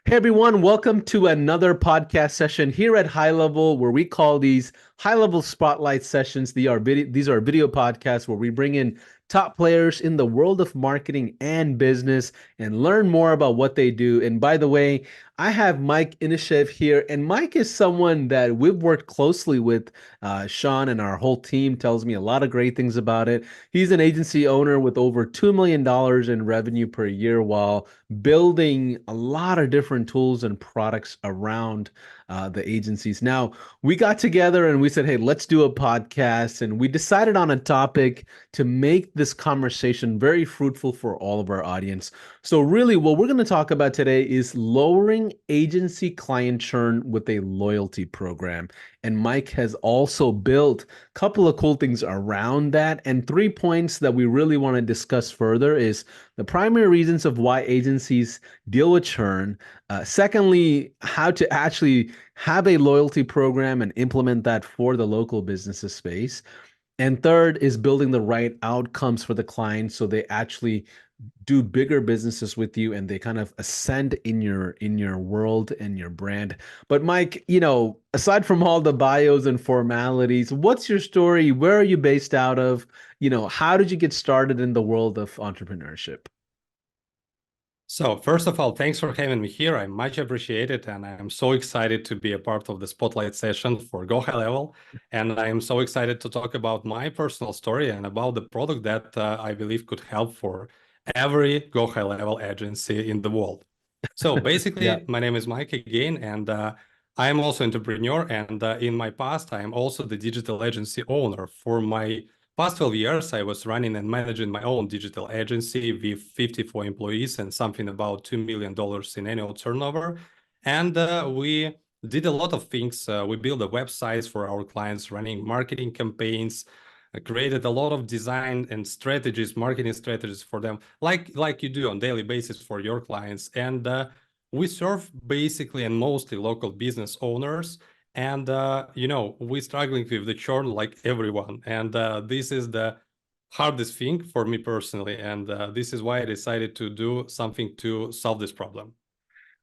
Hey everyone, welcome to another podcast session here at High Level, where we call these high level spotlight sessions. These are video podcasts where we bring in top players in the world of marketing and business and learn more about what they do. And by the way, I have Mike Inishev here, and Mike is someone that we've worked closely with. Sean and our whole team tells me a lot of great things about it. He's an agency owner with over $2 million in revenue per year while building a lot of different tools and products around the agencies. Now, we got together and we said, hey, let's do a podcast. And we decided on a topic to make this conversation very fruitful for all of our audience. So, really, what we're going to talk about today is lowering agency client churn with a loyalty program. And Mike has also built a couple of cool things around that. And 3 points that we really want to discuss further is the primary reasons of why agencies deal with churn. Secondly, how to actually have a loyalty program and implement that for the local businesses space. And third is building the right outcomes for the clients so they actually do bigger businesses with you and they kind of ascend in your world and your brand. But Mike, aside from all the bios and formalities, what's your story? Where are you based out of? How did you get started in the world of entrepreneurship? So first of all, thanks for having me here. I much appreciate it, and I'm so excited to be a part of the spotlight session for Go High Level. And I am so excited to talk about my personal story and about the product that I believe could help for every Go High Level agency in the world. So Yeah. basically, my name is Mike again, and I am also entrepreneur. And in my past, I am also the digital agency owner. For my past 12 years, I was running and managing my own digital agency with 54 employees and something about $2 million in annual turnover. And we did a lot of things. We built the websites for our clients, running marketing campaigns, created a lot of design and strategies, marketing strategies for them, like you do on daily basis for your clients. And we serve basically and mostly local business owners. And we're struggling with the churn like everyone. And this is the hardest thing for me personally. And this is why I decided to do something to solve this problem.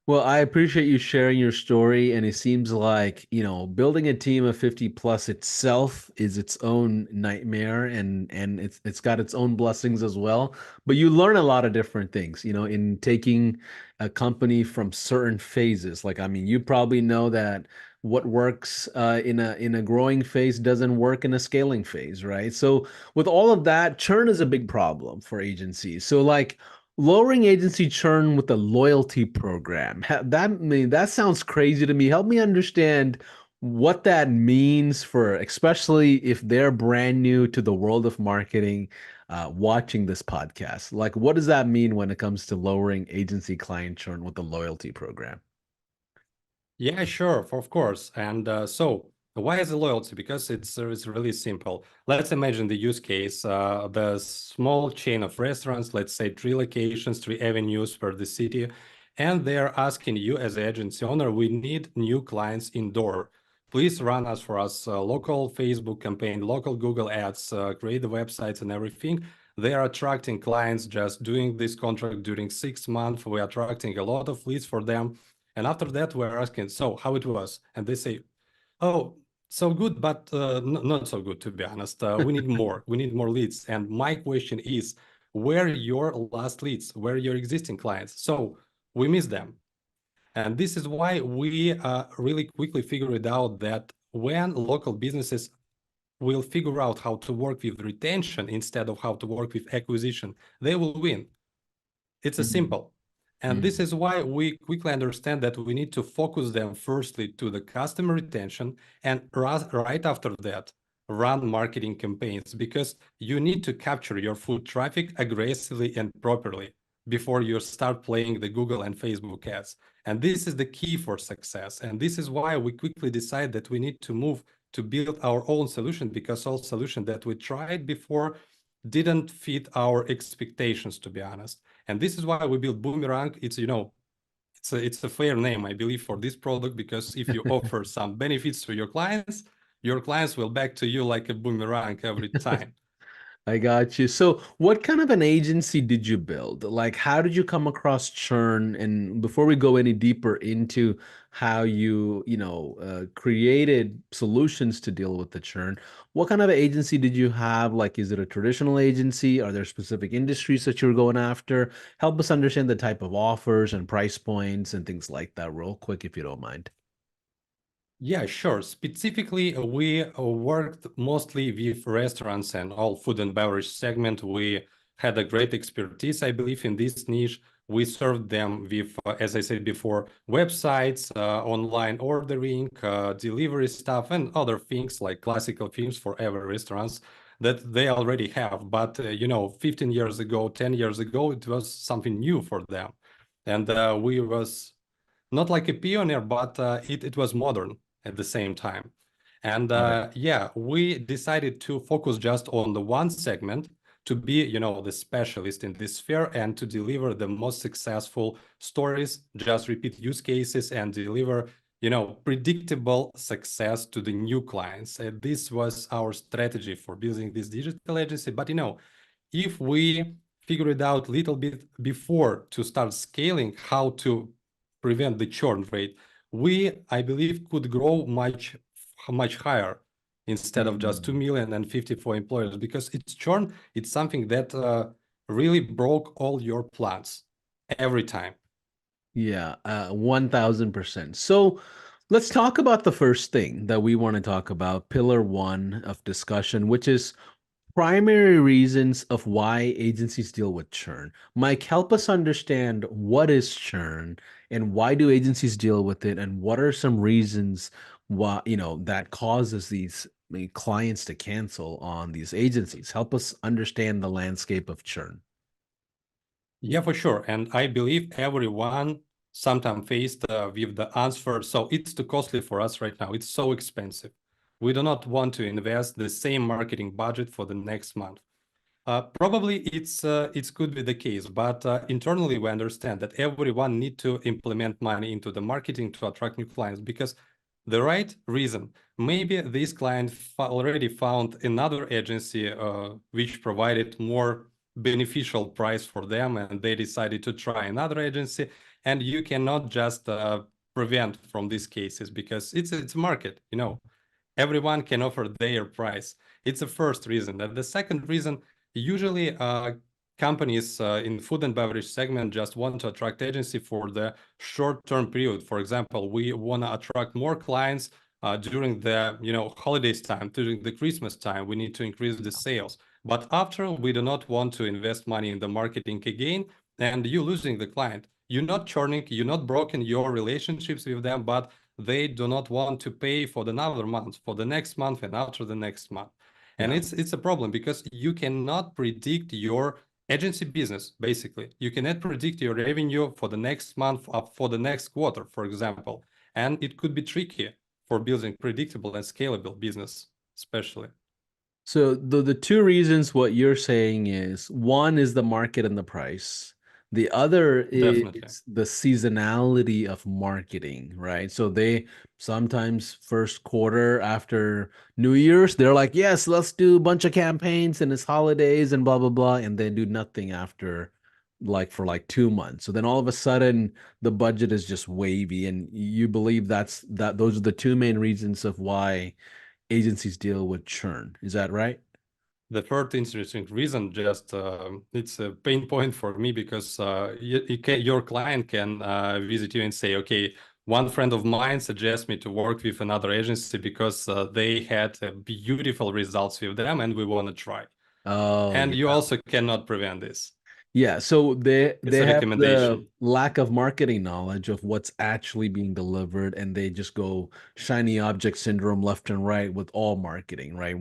Well, I appreciate you sharing your story, and it seems like, building a team of 50 plus itself is its own nightmare and it's got its own blessings as well. But you learn a lot of different things, in taking a company from certain phases. Like, I mean, you probably know that what works in a growing phase doesn't work in a scaling phase, right? So with all of that, churn is a big problem for agencies. So like lowering agency churn with a loyalty program. That sounds crazy to me. Help me understand what that means for, especially if they're brand new to the world of marketing, watching this podcast. Like, what does that mean when it comes to lowering agency client churn with a loyalty program? Yeah, sure, of course. And so why is it loyalty? Because it's really simple. Let's imagine the use case, the small chain of restaurants, let's say 3 locations, 3 avenues per the city, and they're asking you as an agency owner, we need new clients indoor. Please run us for us local Facebook campaign, local Google ads, create the websites and everything. They are attracting clients just doing this contract during 6 months. We're attracting a lot of leads for them. And after that, we're asking, so how it was? And they say, oh, so good, but not so good, to be honest. We need more. We need more leads. And my question is, where are your last leads? Where are your existing clients? So we miss them. And this is why we really quickly figured out that when local businesses will figure out how to work with retention instead of how to work with acquisition, they will win. It's a Mhm. simple. And this Mhm. is why we quickly understand that we need to focus them firstly to the customer retention and right after that, run marketing campaigns because you need to capture your foot traffic aggressively and properly before you start playing the Google and Facebook ads. And this is the key for success. And this is why we quickly decide that we need to move to build our own solution because all solution that we tried before didn't fit our expectations, to be honest. And this is why we built Boomerang. It's a fair name, I believe, for this product, because if you offer some benefits to your clients will back to you like a boomerang every time. I got you. So, what kind of an agency did you build? Like, how did you come across Churn? And before we go any deeper into how created solutions to deal with the churn, what kind of agency did you have? Like, is it a traditional agency? Are there specific industries that you're going after? Help us understand the type of offers and price points and things like that, real quick, if you don't mind. Yeah, sure. Specifically, we worked mostly with restaurants and all food and beverage segment. We had a great expertise, I believe, in this niche. We served them with, as I said before, websites, online ordering, delivery stuff, and other things like classical themes for every restaurants that they already have. But 15 years ago, 10 years ago, it was something new for them, and we was not like a pioneer, but it was modern at the same time. And Right. yeah, we decided to focus just on the one segment to be, the specialist in this sphere and to deliver the most successful stories, just repeat use cases and deliver, predictable success to the new clients. And this was our strategy for building this digital agency. But, if we figure it out a little bit before to start scaling how to prevent the churn rate, we, I believe, could grow much higher instead of just 2 Mm. million and 54 employers, because it's churn, it's something that really broke all your plans every time. Yeah, 1000%. So let's talk about the first thing that we want to talk about, pillar one of discussion, which is primary reasons of why agencies deal with churn. Mike, help us understand what is churn and why do agencies deal with it, and what are some reasons why, that causes these clients to cancel on these agencies. Help us understand the landscape of churn. Yeah, for sure. And I believe everyone sometimes faced with the answer. So it's too costly for us right now. It's so expensive. We do not want to invest the same marketing budget for the next month. Probably it's could be the case, but internally we understand that everyone need to implement money into the marketing to attract new clients, because the right reason, maybe this client already found another agency which provided more beneficial price for them, and they decided to try another agency, and you cannot just prevent from these cases because it's a market, everyone can offer their price. It's the first reason. And the second reason, usually companies in food and beverage segment just want to attract agency for the short-term period. For example, we want to attract more clients during the holidays time, during the Christmas time. We need to increase the sales. But after, we do not want to invest money in the marketing again, and you losing the client. You're not churning, you're not broken your relationships with them, but they do not want to pay for another month, for the next month, and after the next month. And Yeah. it's a problem because you cannot predict your agency business, basically. You cannot predict your revenue for the next month, for the next quarter, for example. And it could be tricky for building predictable and scalable business, especially. So the two reasons what you're saying is one is the market and the price. The other Definitely. is the seasonality of marketing, right? So they sometimes first quarter after New Year's, they're like, yes, let's do a bunch of campaigns and it's holidays and blah blah blah, and they do nothing after like for like 2 months. So then all of a sudden the budget is just wavy, and you believe that those are the two main reasons of why agencies deal with churn. Is that right? The third interesting reason, just it's a pain point for me because your client can visit you and say, okay, one friend of mine suggests me to work with another agency because they had beautiful results with them and we want to try. Oh, And you yeah. also cannot prevent this. Yeah, so they It's they a have the recommendation. lack of marketing knowledge of what's actually being delivered, and they just go shiny object syndrome left and right with all marketing, right?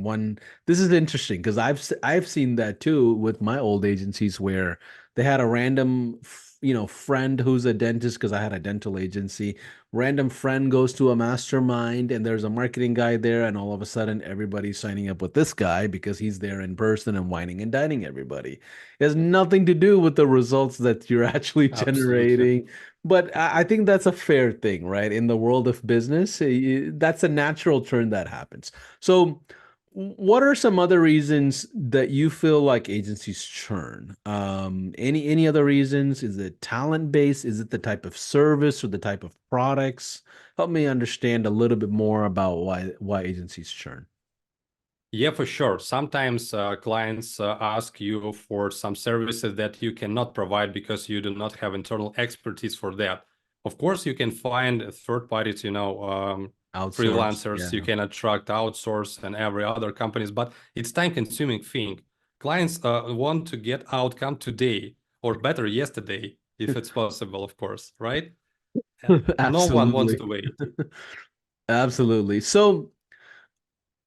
This is interesting because I've seen that too with my old agencies where they had a random friend who's a dentist, because I had a dental agency. Random friend goes to a mastermind and there's a marketing guy there, and all of a sudden everybody's signing up with this guy because he's there in person and whining and dining everybody. It has nothing to do with the results that you're actually Absolutely. generating. But I think that's a fair thing, right? In the world of business, that's a natural turn that happens. So What are some other reasons that you feel like agencies churn? Any other reasons? Is it talent based? Is it the type of service or the type of products? Help me understand a little bit more about why agencies churn. Yeah, for sure. Sometimes clients ask you for some services that you cannot provide because you do not have internal expertise for that. Of course, you can find third parties, Outsource, freelancers, you yeah. can attract outsource and every other companies, but it's time consuming thing. Clients want to get outcome today or better yesterday, if it's possible, of course, right? No one wants Absolutely. to wait. Absolutely. So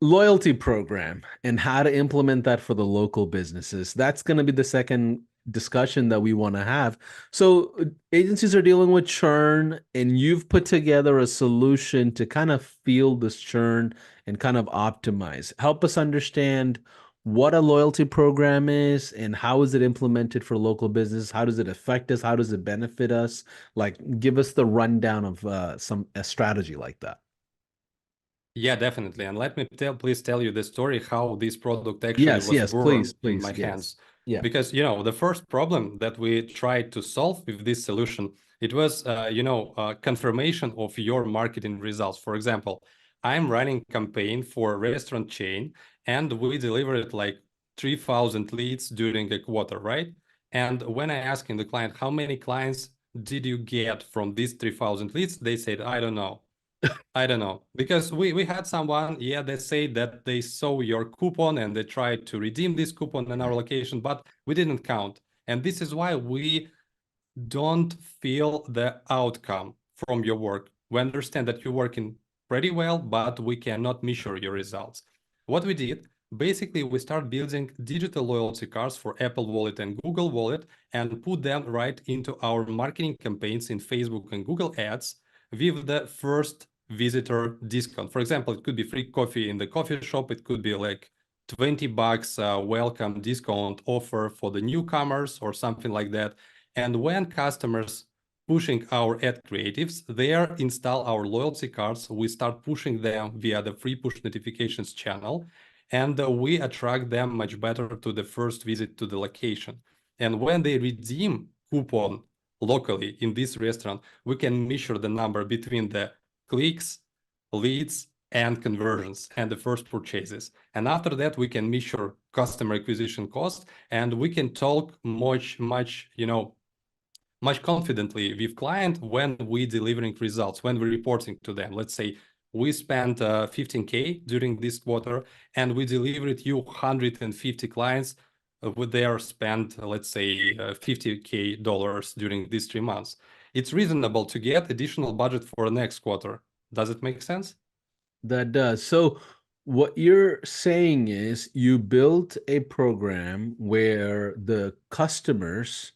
loyalty program and how to implement that for the local businesses. That's going to be the second discussion that we want to have. So, agencies are dealing with churn, and you've put together a solution to kind of feel this churn and kind of optimize. Help us understand what a loyalty program is and how is it implemented for local business? How does it affect us? How does it benefit us? Like, give us the rundown of some a strategy like that. Yeah, definitely. And let me please tell you the story how this product actually Yes, was yes, please, born in please, my yes. hands. Yeah. Because, the first problem that we tried to solve with this solution, it was, confirmation of your marketing results. For example, I'm running campaign for a restaurant chain and we delivered like 3,000 leads during a quarter, right? And when I asked the client, how many clients did you get from these 3,000 leads? They said, I don't know. I don't know because we had someone, yeah, they say that they saw your coupon and they tried to redeem this coupon in our location, but we didn't count. And this is why we don't feel the outcome from your work. We understand that you're working pretty well, but we cannot measure your results. What we did, basically, we start building digital loyalty cards for Apple Wallet and Google Wallet and put them right into our marketing campaigns in Facebook and Google Ads with the first visitor discount. For example, it could be free coffee in the coffee shop. It could be like $20 welcome discount offer for the newcomers or something like that. And when customers pushing our ad creatives, they install our loyalty cards. We start pushing them via the free push notifications channel, and we attract them much better to the first visit to the location. And when they redeem coupon locally in this restaurant, we can measure the number between the clicks, leads, and conversions and the first purchases. And after that, we can measure customer acquisition cost and we can talk much confidently with client when we delivering results, when we're reporting to them. Let's say we spent 15K during this quarter and we delivered you 150 clients with their spend, let's say $50K during these 3 months. It's reasonable to get additional budget for next quarter. Does it make sense? That does. So, what you're saying is you built a program where the customers,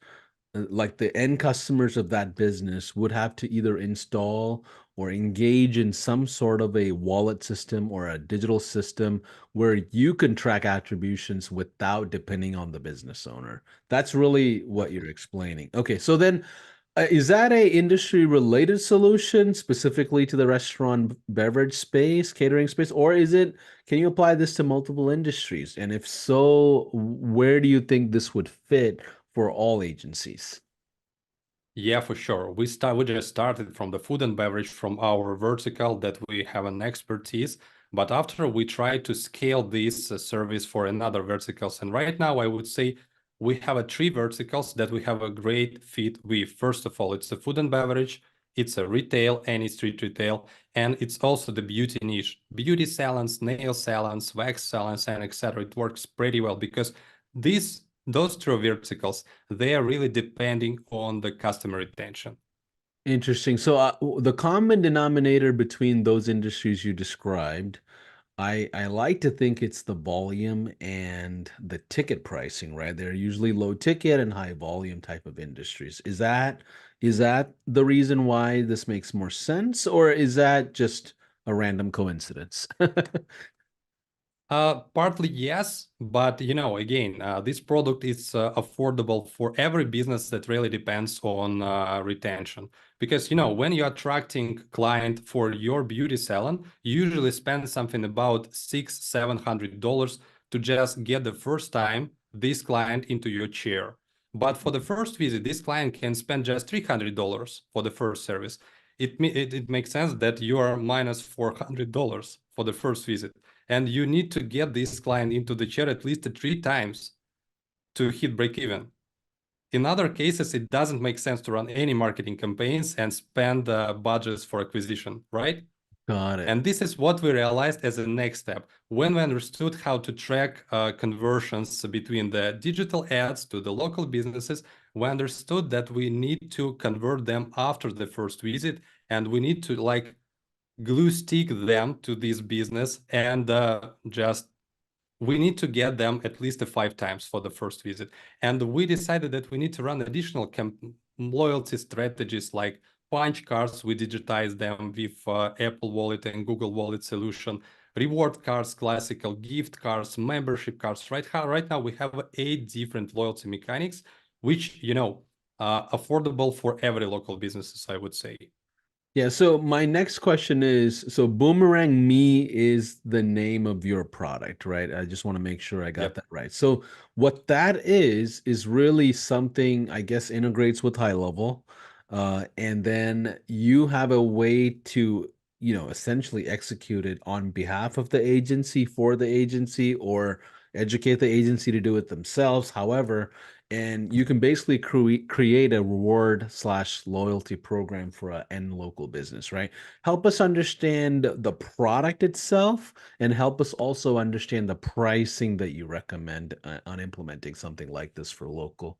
like the end customers of that business, would have to either install or engage in some sort of a wallet system or a digital system where you can track attributions without depending on the business owner. That's really what you're explaining. Okay, so then is that a industry related solution specifically to the restaurant beverage space, catering space, or can you apply this to multiple industries? And if so, where do you think this would fit for all agencies? Yeah, for sure. We just started from the food and beverage from our vertical that we have an expertise, but after we try to scale this service for another verticals, and right now I would say we have three verticals that we have a great fit with. First of all, it's the food and beverage, it's a retail, any street retail, and it's also the beauty niche, beauty salons, nail salons, wax salons, and etc. It works pretty well because those two verticals, they are really depending on the customer retention. Interesting. So the common denominator between those industries you described, I like to think it's the volume and the ticket pricing, right? They're usually low ticket and high volume type of industries. Is that the reason why this makes more sense, or is that just a random coincidence? Partly yes, but again, this product is affordable for every business that really depends on retention. Because when you're attracting client for your beauty salon, you usually spend something about $600-700 to just get the first time this client into your chair. But for the first visit, this client can spend just $300 for the first service. It makes sense that you are minus $400 for the first visit, and you need to get this client into the chair at least 3 times to hit break even. In other cases, it doesn't make sense to run any marketing campaigns and spend budgets for acquisition, right? Got it. And this is what we realized as a next step. When we understood how to track conversions between the digital ads to the local businesses, we understood that we need to convert them after the first visit, and we need to glue stick them to this business, and just we need to get them at least 5 times for the first visit. And we decided that we need to run additional loyalty strategies like punch cards. We digitize them with Apple Wallet and Google Wallet solution, reward cards, classical gift cards, membership cards. Right now we have 8 different loyalty mechanics, which affordable for every local businesses, I would say. Yeah, so my next question is, so Boomerangme is the name of your product, right? I just want to make sure I got Yep. that right. So what that is really something, I guess, integrates with Highlevel. And then you have a way to, essentially execute it on behalf of the agency for the agency, or educate the agency to do it themselves. However, and you can basically create a reward slash loyalty program for a end local business, right? Help us understand the product itself, and help us also understand the pricing that you recommend on implementing something like this for local.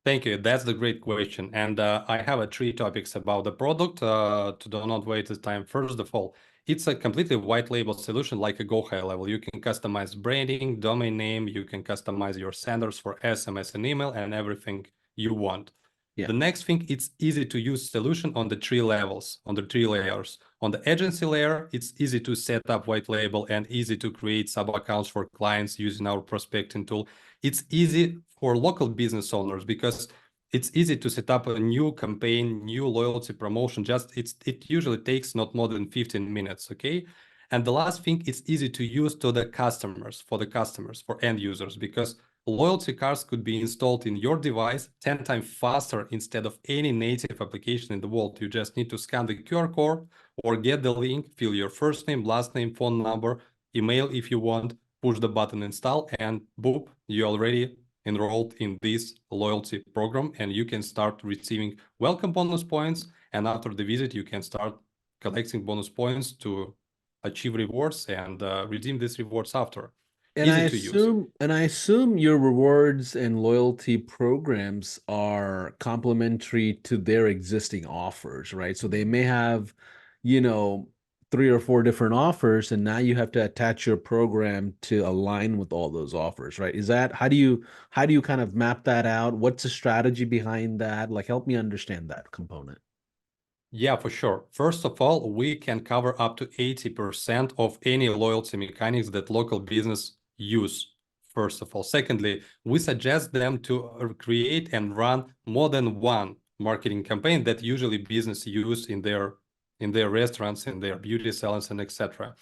Thank you. That's the great question. And I have 3 topics about the product to do not waste the time. First of all, it's a completely white label solution like a Go Highlevel. You can customize branding, domain name, you can customize your senders for SMS and email and everything you want. Yeah. The next thing, it's easy to use solution on the 3 levels, on the 3 layers. On the agency layer, it's easy to set up white label and easy to create sub accounts for clients using our prospecting tool. It's easy for local business owners because it's easy to set up a new campaign, new loyalty promotion. It usually takes not more than 15 minutes, okay? And the last thing, it's easy to use to the customers, for end users, because loyalty cards could be installed in your device 10 times faster instead of any native application in the world. You just need to scan the QR code or get the link, fill your first name, last name, phone number, email if you want, push the button install, and boop, you already enrolled in this loyalty program, and you can start receiving welcome bonus points. And after the visit, you can start collecting bonus points to achieve rewards and redeem these rewards after. And I Easy to use. assume your rewards and loyalty programs are complementary to their existing offers, right? So they may have, you know, 3 or 4 different offers, and now you have to attach your program to align with all those offers, right? Is that how do you kind of map that out? What's the strategy behind that? Like, help me understand that component. Yeah, for sure. First of all, we can cover up to 80% of any loyalty mechanics that local business use. First of all. Secondly, we suggest them to create and run more than one marketing campaign that usually business use in their restaurants, in their beauty salons, and etc.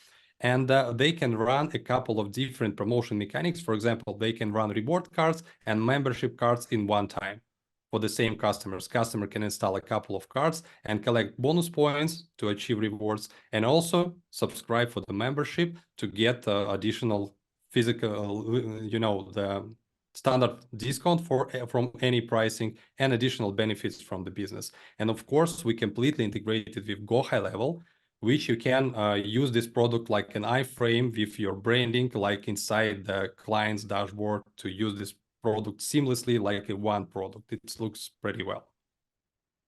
And they can run a couple of different promotion mechanics. For example, they can run reward cards and membership cards in one time for the same customers. Customer can install a couple of cards and collect bonus points to achieve rewards, and also subscribe for the membership to get additional physical, the standard discount from any pricing and additional benefits from the business. And of course, we completely integrated with Go Highlevel, which you can use this product like an iframe with your branding, like inside the client's dashboard, to use this product seamlessly like a one product. It looks pretty well.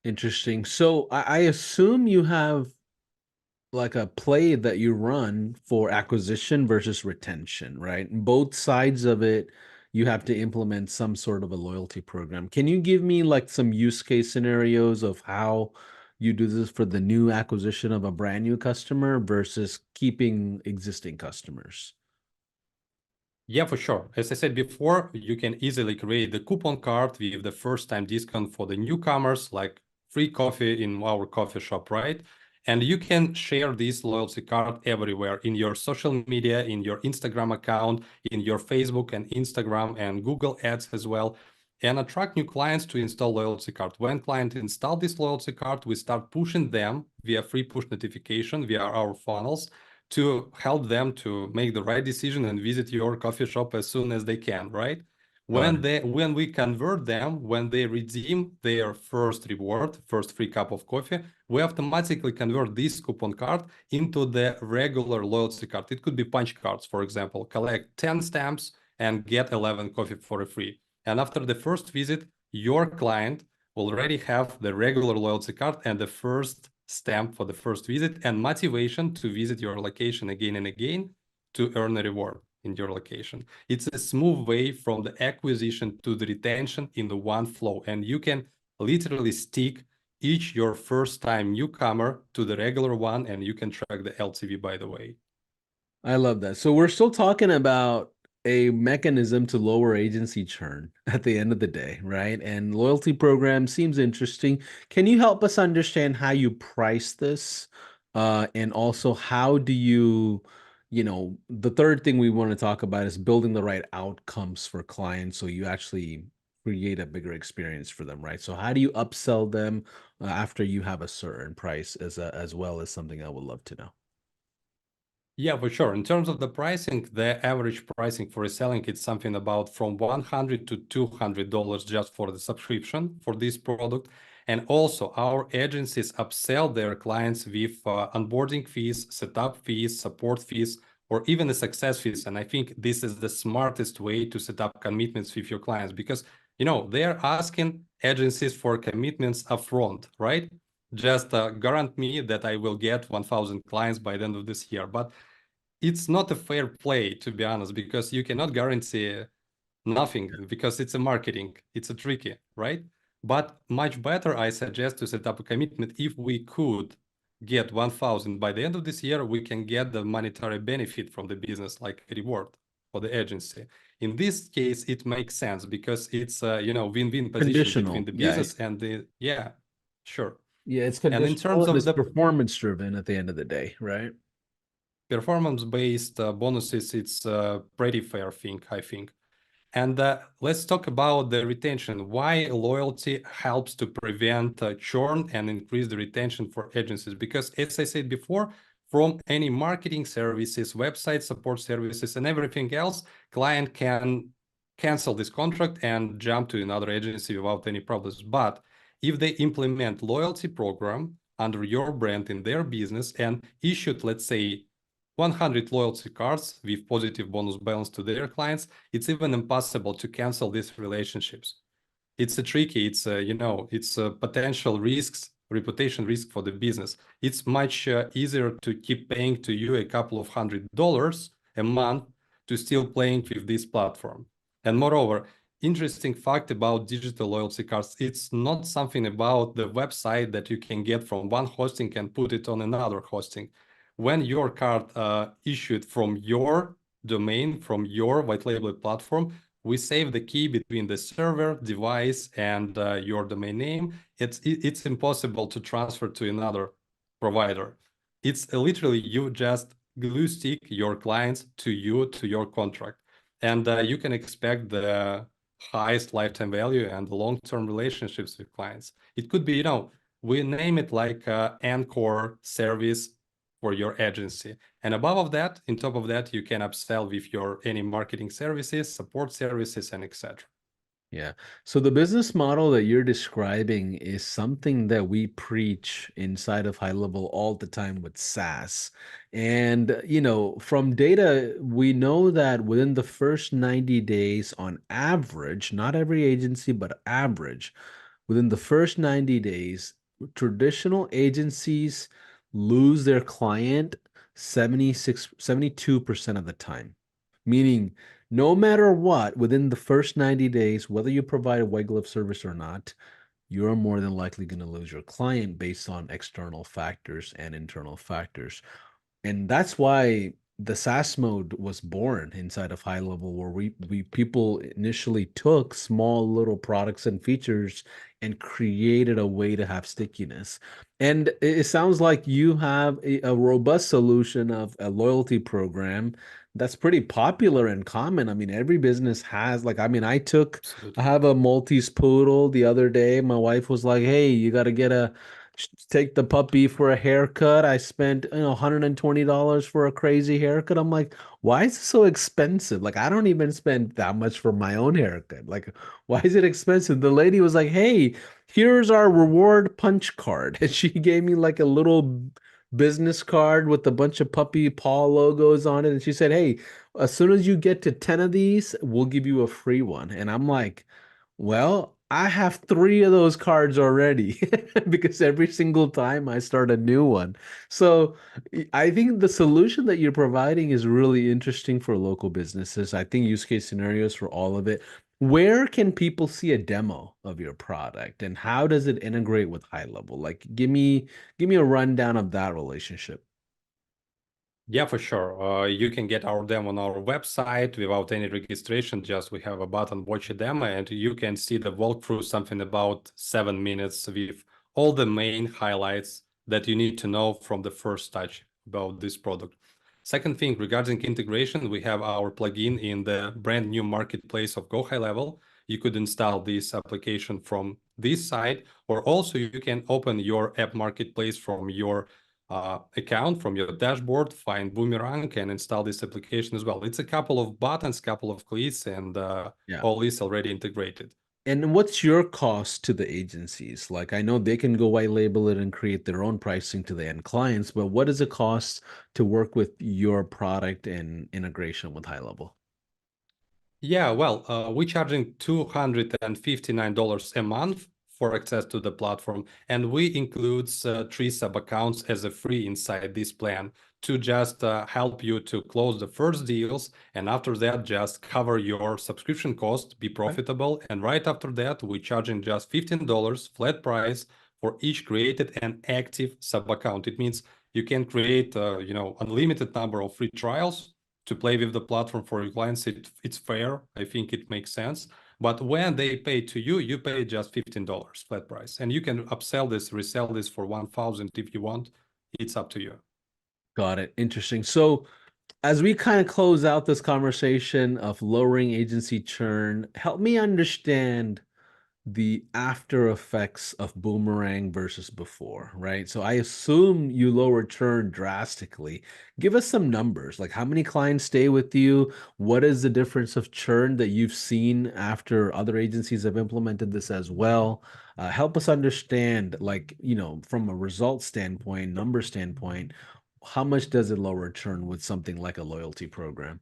Interesting. So I assume you have like a play that you run for acquisition versus retention, right? And both sides of it, you have to implement some sort of a loyalty program. Can you give me like some use case scenarios of how you do this for the new acquisition of a brand new customer versus keeping existing customers? Yeah, for sure. As I said before, you can easily create the coupon card with the first time discount for the newcomers, like free coffee in our coffee shop, right? And you can share this loyalty card everywhere in your social media, in your Instagram account, in your Facebook and Instagram and Google Ads as well, and attract new clients to install loyalty card. When client install this loyalty card, we start pushing them via free push notification via our funnels to help them to make the right decision and visit your coffee shop as soon as they can, right? Got it. When we convert them, when they redeem their first reward, first free cup of coffee, we automatically convert this coupon card into the regular loyalty card. It could be punch cards, for example. Collect 10 stamps and get 11 coffee for free. And after the first visit, your client will already have the regular loyalty card and the first stamp for the first visit and motivation to visit your location again and again to earn a reward in your location. It's a smooth way from the acquisition to the retention in the one flow. And you can literally stick each your first time newcomer to the regular one, and you can track the LTV, by the way. I love that. So we're still talking about a mechanism to lower agency churn at the end of the day, right? And loyalty program seems interesting. Can you help us understand how you price this? And also how do you, the third thing we want to talk about is building the right outcomes for clients so you actually create a bigger experience for them, right? So how do you upsell them after you have a certain price as well as something I would love to know. Yeah, for sure. In terms of the pricing, the average pricing for reselling is something about from $100 to $200 just for the subscription for this product. And also our agencies upsell their clients with onboarding fees, setup fees, support fees, or even the success fees. And I think this is the smartest way to set up commitments with your clients because, they're asking agencies for commitments upfront, right? Just guarantee me that I will get 1,000 clients by the end of this year. But it's not a fair play, to be honest, because you cannot guarantee nothing because it's a marketing. It's a tricky, right? But much better, I suggest to set up a commitment. If we could get 1,000 by the end of this year, we can get the monetary benefit from the business, like a reward for the agency. In this case, it makes sense because it's a win-win position between Conditional. the Yeah. business and the sure. Yeah, it's And in conditional terms and of it's the performance driven at the end of the day, right? performance-based bonuses, it's a pretty fair thing, I think. And let's talk about the retention. Why loyalty helps to prevent churn and increase the retention for agencies? Because as I said before, from any marketing services, website support services, and everything else, client can cancel this contract and jump to another agency without any problems. But if they implement loyalty program under your brand in their business and issued, let's say, 100 loyalty cards with positive bonus balance to their clients, it's even impossible to cancel these relationships. It's a tricky, it's a potential risks, reputation risk for the business. It's much easier to keep paying to you a couple of $100 a month to still playing with this platform. And moreover, interesting fact about digital loyalty cards, it's not something about the website that you can get from one hosting and put it on another hosting. When your card issued from your domain, from your white label platform, we save the key between the server, device, and your domain name. It's impossible to transfer to another provider. It's literally you just glue stick your clients to you, to your contract. And you can expect the highest lifetime value and long-term relationships with clients. It could be, we name it like Anchor service for your agency. And above of that, in top of that, you can upsell with your any marketing services, support services, and etc. Yeah. So the business model that you're describing is something that we preach inside of Highlevel all the time with SaaS. And, from data, we know that within the first 90 days on average, not every agency, but average, within the first 90 days, traditional agencies lose their client 72% of the time. Meaning, no matter what, within the first 90 days, whether you provide a white glove service or not, you're more than likely going to lose your client based on external factors and internal factors. And that's why the SaaS mode was born inside of Highlevel, where we people initially took small little products and features and created a way to have stickiness. And it sounds like you have a robust solution of a loyalty program that's pretty popular and common. I mean, every business has, like, I mean, I Absolutely. have a Maltese poodle the other day. My wife was like, "Hey, you got to take the puppy for a haircut." I spent, $120 for a crazy haircut. I'm like, why is it so expensive? Like, I don't even spend that much for my own haircut. Like, why is it expensive? The lady was like, "Hey, here's our reward punch card." And she gave me like a little business card with a bunch of puppy paw logos on it. And she said, "Hey, as soon as you get to 10 of these, we'll give you a free one." And I'm like, well, I have three of those cards already because every single time I start a new one. So I think the solution that you're providing is really interesting for local businesses. I think use case scenarios for all of it. Where can people see a demo of your product and how does it integrate with Highlevel? Like give me a rundown of that relationship. Yeah, for sure. You can get our demo on our website without any registration. Just we have a button, watch a demo, and you can see the walkthrough, something about 7 minutes with all the main highlights that you need to know from the first touch about this product. Second thing, regarding integration, we have our plugin in the brand new marketplace of Go Highlevel. You could install this application from this site, or also you can open your app marketplace from your account from your dashboard, find Boomerang and install this application as well. It's a couple of buttons, couple of clicks, and Yeah. all is already integrated. And what's your cost to the agencies? Like, I know they can go white label it and create their own pricing to the end clients, but what does it cost to work with your product and integration with Highlevel? Yeah, well, we're charging $259 a month for access to the platform, and we include three sub accounts as a free inside this plan to just help you to close the first deals, and after that, just cover your subscription cost, be Okay. profitable, and right after that, we're charging just $15 flat price for each created and active sub account. It means you can create, unlimited number of free trials to play with the platform for your clients. It's fair. I think it makes sense. But when they pay to you, you pay just $15 flat price. And you can upsell this, resell this for 1,000 if you want. It's up to you. Got it. Interesting. So, as we kind of close out this conversation of lowering agency churn, help me understand the after effects of Boomerang versus before, right? So I assume you lower churn drastically. Give us some numbers, like how many clients stay with you? What is the difference of churn that you've seen after other agencies have implemented this as well? Help us understand, like, from a result standpoint, number standpoint, how much does it lower churn with something like a loyalty program?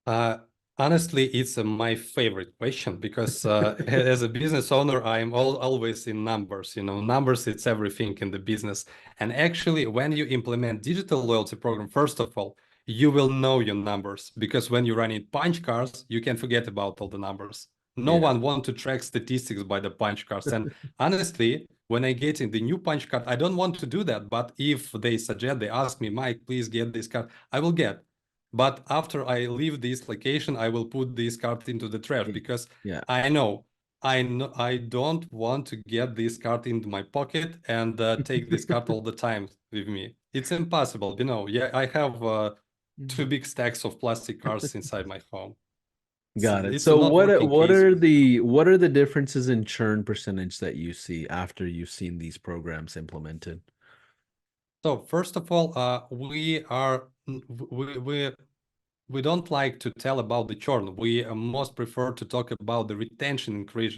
Uh, Honestly, it's my favorite question because as a business owner, I'm always in numbers. You know, numbers, it's everything in the business. And actually, when you implement digital loyalty program, first of all, you will know your numbers because when you run in punch cards, you can forget about all the numbers. No Yeah. one want to track statistics by the punch cards. And honestly, when I get in the new punch card, I don't want to do that. But if they suggest, they ask me, Mike, please get this card, I will get. But after I leave this location, I will put this card into the trash because Yeah. I know I don't want to get this card into my pocket and take this card all the time with me. It's impossible, you know. Yeah, I have two big stacks of plastic cards inside my home. Got it. It's a So not working what case are with. the differences in churn percentage that you see after you've seen these programs implemented? So first of all, we don't like to tell about the churn. We most prefer to talk about the retention increase.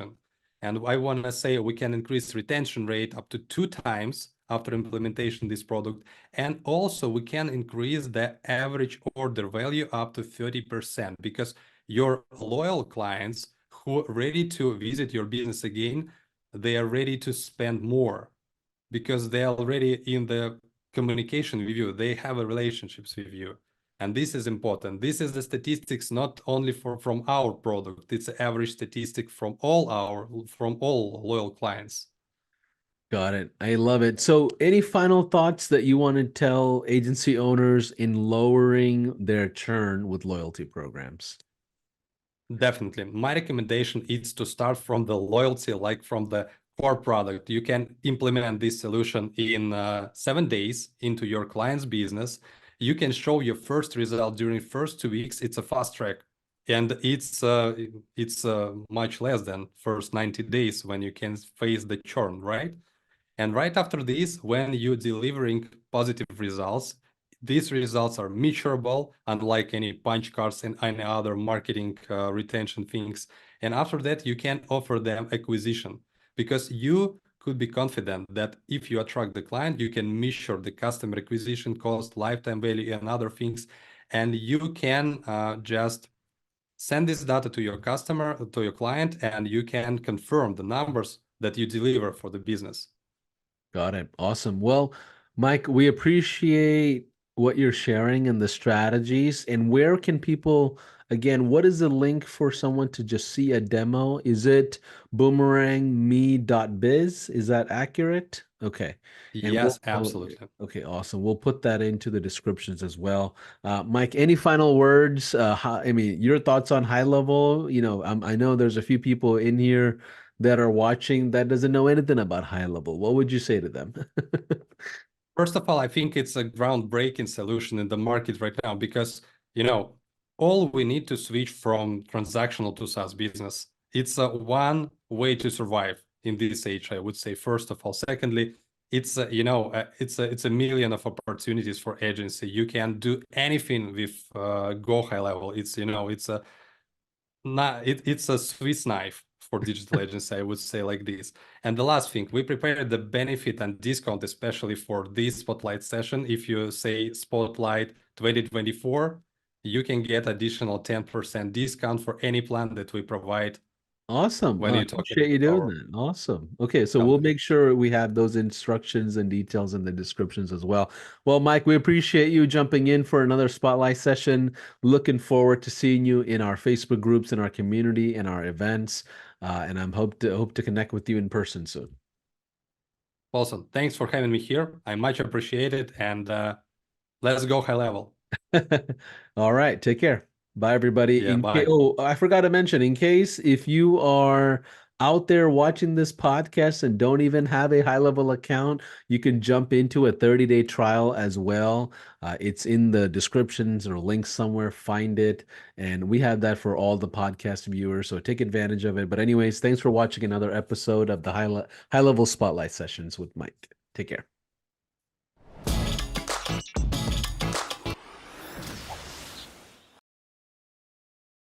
And I want to say we can increase retention rate up to 2 times after implementation this product. And also we can increase the average order value up to 30% because your loyal clients who are ready to visit your business again, they are ready to spend more because they're already in the communication with you. They have a relationships with you. And this is important. This is the statistics not only from our product, it's the average statistic from all loyal clients. Got it. I love it. So, any final thoughts that you want to tell agency owners in lowering their churn with loyalty programs? Definitely. My recommendation is to start from the loyalty, like from the core product. You can implement this solution in 7 days into your client's business. You can show your first result during first 2 weeks. It's a fast track. And it's much less than first 90 days when you can face the churn, right? And right after this, when you're delivering positive results, these results are measurable, unlike any punch cards and any other marketing retention things. And after that, you can offer them acquisition because you could be confident that if you attract the client, you can measure the customer acquisition cost, lifetime value, and other things. And you can just send this data to your customer, to your client, and you can confirm the numbers that you deliver for the business. Got it. Awesome. Well, Mike, we appreciate what you're sharing and the strategies. And where can people, again, what is the link for someone to just see a demo? Is it boomerangme.biz? Is that accurate? Okay. And Yes, absolutely. okay, awesome. We'll put that into the descriptions as well. Mike, any final words? I mean, your thoughts on high level? I know there's a few people in here that are watching that doesn't know anything about high level, what would you say to them? First of all, I think it's a groundbreaking solution in the market right now because, you know, all we need to switch from transactional to SaaS business. It's a one way to survive in this age, I would say, first of all. Secondly, it's a million of opportunities for agency. You can do anything with Go High Level. It's a Swiss knife for digital agency, I would say like this. And the last thing, we prepared the benefit and discount, especially for this Spotlight session. If you say Spotlight 2024, you can get additional 10% discount for any plan that we provide Awesome. when I you're talking appreciate you to doing our that. Awesome. Okay, so we'll company. make sure we have those instructions and details in the descriptions as well. Well, Mike, we appreciate you jumping in for another spotlight session. Looking forward to seeing you in our Facebook groups, in our community, and our events. And I'm hope to connect with you in person soon. Awesome. Thanks for having me here. I much appreciate it. And let's go high level. All right, take care. Bye, everybody. Yeah, bye. Oh, I forgot to mention, in case if you are out there watching this podcast and don't even have a high level account, you can jump into a 30-day trial as well. It's in the descriptions or links somewhere. Find it. And we have that for all the podcast viewers. So take advantage of it. But, anyways, thanks for watching another episode of the high level spotlight sessions with Mike. Take care.